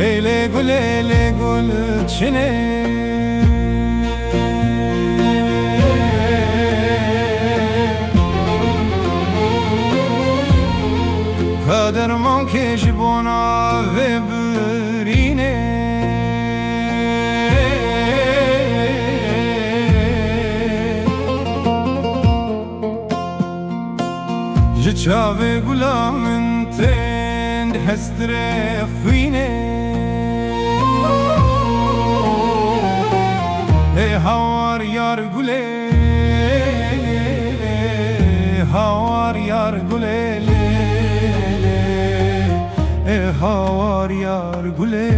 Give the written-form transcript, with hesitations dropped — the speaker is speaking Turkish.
Eyle gül çine Kader manke jibona ve bürine Jiçave gulamın tend hestre fine Havar yar güle Havar yar güle Havar yar güle